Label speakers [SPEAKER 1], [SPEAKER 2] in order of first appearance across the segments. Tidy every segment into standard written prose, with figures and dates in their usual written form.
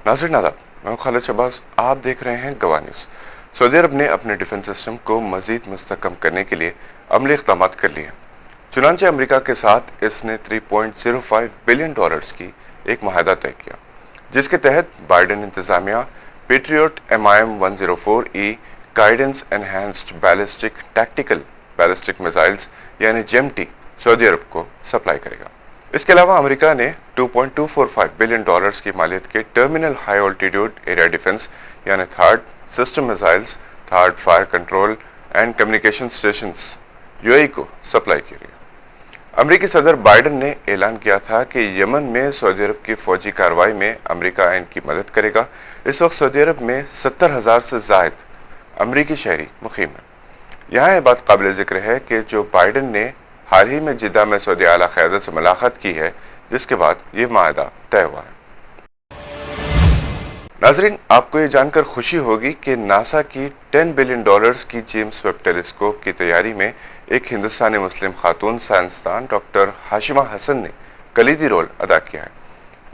[SPEAKER 1] नाज़रीन आदाब, मैं खालिद शहबाज। आप देख रहे हैं गवाह न्यूज़। सऊदी अरब ने अपने डिफेंस सिस्टम को मज़ीद मुस्तहकम करने के लिए अमली इक़दाम कर लिए। चुनांचे अमेरिका के साथ इसने $3.05 बिलियन की एक माहिदा तय किया, जिसके तहत बाइडेन इंतज़ामिया Patriot MIM-104E guidance enhanced ballistic tactical ballistic missiles यानी GEM-T सऊदी अरब को सप्लाई करेगा। इसके अलावा अमेरिका ने $2.245 बिलियन की मालियत के terminal high altitude area defence यानी THAAD system missiles, THAAD fire control and communication stations UAE को सप्लाई किया। अमेरिकी सदर बाइडेन ने ऐलान किया था कि यमन में सऊदी अरब की फौजी कार्रवाई में अमेरिका इनकी मदद करेगा। इस वक्त सऊदी अरब में 70,000 से ज़ायद अमेरिकी शहरी मुकीम हैं। यहाँ ये बात काबिल ज़िक्र है कि जो बाइडेन ने हाल ही में जिद्दा में सऊदी आला क़यादत से मुलाकात की है, जिसके बाद ये माहिदा तय हुआ है। नाज़रीन, आपको ये जानकर खुशी होगी कि नासा की $10 बिलियन की जेम्स वेब टेलीस्कोप की तैयारी में एक हिंदुस्तानी मुस्लिम खातून साइंसदान डॉक्टर हाशिमा हसन ने कलीदी रोल अदा किया है।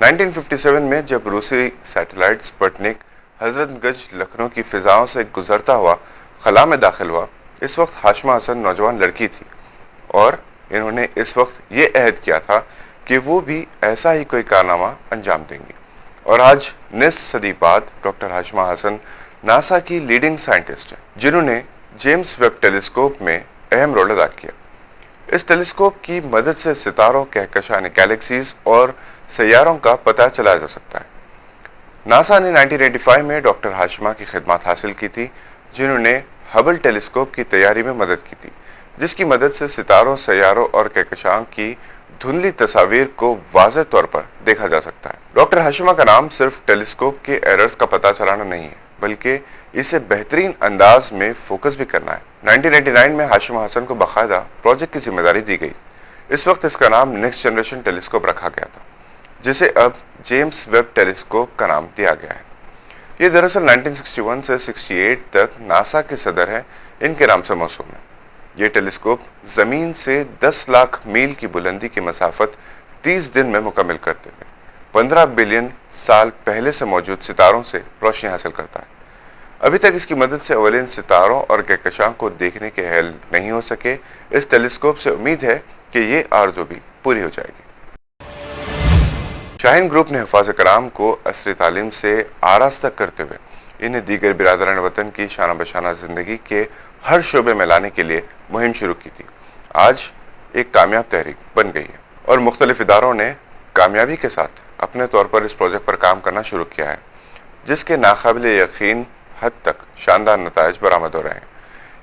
[SPEAKER 1] 1957 में जब रूसी सैटेलाइट स्पुतनिक हजरतगंज लखनऊ की फ़िज़ाओं से गुजरता हुआ खला में दाखिल हुआ, इस वक्त हाशिमा हसन नौजवान लड़की थी और इन्होंने इस वक्त ये अहद किया था कि वो भी ऐसा ही कोई कारनामा अंजाम देंगी। और आज निस्फ सदी बाद डॉक्टर हाशिमा हसन नासा की लीडिंग साइंटिस्ट हैं, जिन्होंने जेम्स वेब टेलीस्कोप में अहम रोल अदा किया। इस टेलीस्कोप की मदद से सितारों, कहकशान गैलेक्सीज और सैयारों का पता चलाया जा सकता है। नासा ने 1985 में डॉक्टर हाशिमा की खिदमत हासिल की थी, जिन्होंने हबल टेलीस्कोप की तैयारी में मदद की थी, जिसकी मदद से सितारों, सैयारों और कहकशां की धुंधली तस्वीर को वाज़ेह तौर पर देखा जा सकता है। डॉक्टर हाशिमा का नाम सिर्फ टेलीस्कोप के एरर्स का पता चलाना नहीं है, बल्कि इसे बेहतरीन अंदाज में फोकस भी करना है। 1999 में हाशिमा हसन को बाकायदा प्रोजेक्ट की जिम्मेदारी दी गई। इस वक्त इसका नाम नेक्स्ट जनरेशन टेलीस्कोप रखा गया था, जिसे अब जेम्स वेब टेलीस्कोप का नाम दिया गया है। ये दरअसल 1961 से 68 तक नासा के सदर हैं, इनके नाम से मौसूम है। ये टेलीस्कोप ज़मीन से 10 लाख मील की बुलंदी की मसाफत 30 दिन में मुकम्मल करते हुए 15 बिलियन साल पहले से मौजूद सितारों से रोशनी हासिल करता है। अभी तक इसकी मदद से अवलिन सितारों और कहकशां को देखने के अहल नहीं हो सके। इस टेलीस्कोप से उम्मीद है कि ये आरज़ू भी पूरी हो जाएगी। शाहीन ग्रुप ने हिफाज़ कराम को असली तालीम से आरास्ता करते हुए इन्हें दीगर बिरादरान वतन की शाना बशाना ज़िंदगी के हर शोबे में लाने के लिए मुहिम शुरू की थी। आज एक कामयाब तहरीक बन गई है और मुख्तलिफ इदारों ने कामयाबी के साथ अपने तौर पर इस प्रोजेक्ट पर काम करना शुरू किया है, जिसके नाकाबिल यकीन हद तक शानदार नताइज बरामद हो रहे हैं।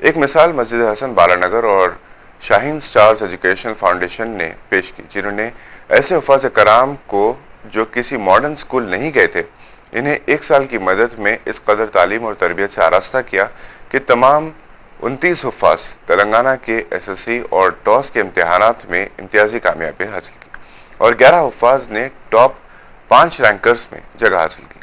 [SPEAKER 1] एक मिसाल मस्जिद हसन बालानगर और शाहीन स्टार्स एजुकेशनल फाउंडेशन ने पेश की, जिन्होंने ऐसे हुफ़ाज़ कराम को जो किसी मॉडर्न स्कूल नहीं गए थे, इन्हें 1 साल की मदद में इस कदर तालीम और तरबियत से आरास्ता किया कि तमाम 29 हुफ़ाज़ तेलंगाना के SSC और टॉस के इम्तहानात में इम्तियाजी कामयाबी हासिल की और 11 हुफ़ाज़ ने टॉप 5 रैंकर्स में जगह हासिल की।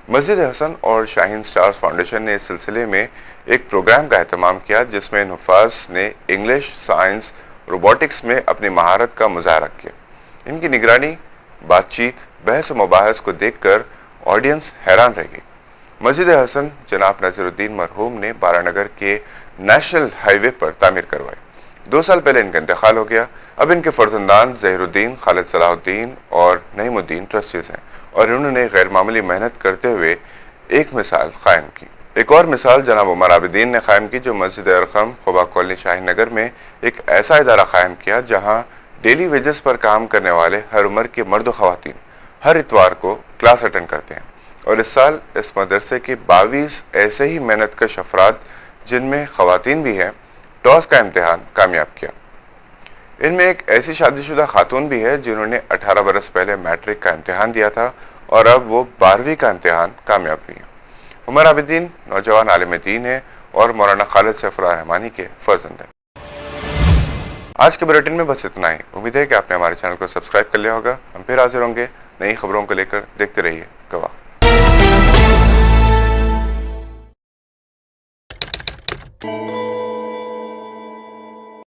[SPEAKER 1] मस्जिद हसन और शाहीन स्टार्स फाउंडेशन ने इस सिलसिले में एक प्रोग्राम का एहतमाम किया, जिसमें इन हुफ़ाज़ ने इंग्लिश, साइंस, रोबोटिक्स में अपनी महारत का मुज़ाहरा किया। इनकी निगरानी, बातचीत, बहस व मुबाहस को देखकर ऑडियंस हैरान रह गई। मस्जिद हसन जनाब नज़रुद्दीन मरहूम ने बारानगर के नेशनल हाईवे पर तामीर करवाई। 2 साल पहले इनका इंतकाल हो गया। अब इनके फर्जंदान ज़हीरुद्दीन, खालिद सलाहुद्दीन और नईमुद्दीन ट्रस्टीज़ हैं और इन्होंने गैर मामूली मेहनत करते हुए एक मिसाल कायम की। एक और मिसाल जनाब उमर आबिदीन ने कायम की, जो मस्जिद अरकम खुबा कॉलोनी शाहीन नगर में एक ऐसा इदारा कायम किया जहाँ डेली वेजेस पर काम करने वाले हर उम्र के मर्द व ख़वातीन हर इतवार को क्लास अटेंड करते हैं। और इस साल इस मदरसे के 22 ऐसे ही मेहनतकश अफराद, जिनमें ख़वातीन भी हैं, टॉस का इम्तिहान कामयाब किया। इनमें एक ऐसी शादीशुदा खातून भी है जिन्होंने 18 बरस पहले मैट्रिक का इम्तिहान दिया था और अब वो 12वीं का इम्तिहान कामयाब हुई है। उमर आबिदीन नौजवान आलिम दीन है और मौलाना खालिद सैफुर रहमानी के फर्जंद हैं। आज के बुलेटिन में बस इतना ही। उम्मीद है कि आपने हमारे चैनल को सब्सक्राइब कर लिया होगा। हम फिर हाजिर होंगे नई खबरों को लेकर। देखते रहिए गवाह।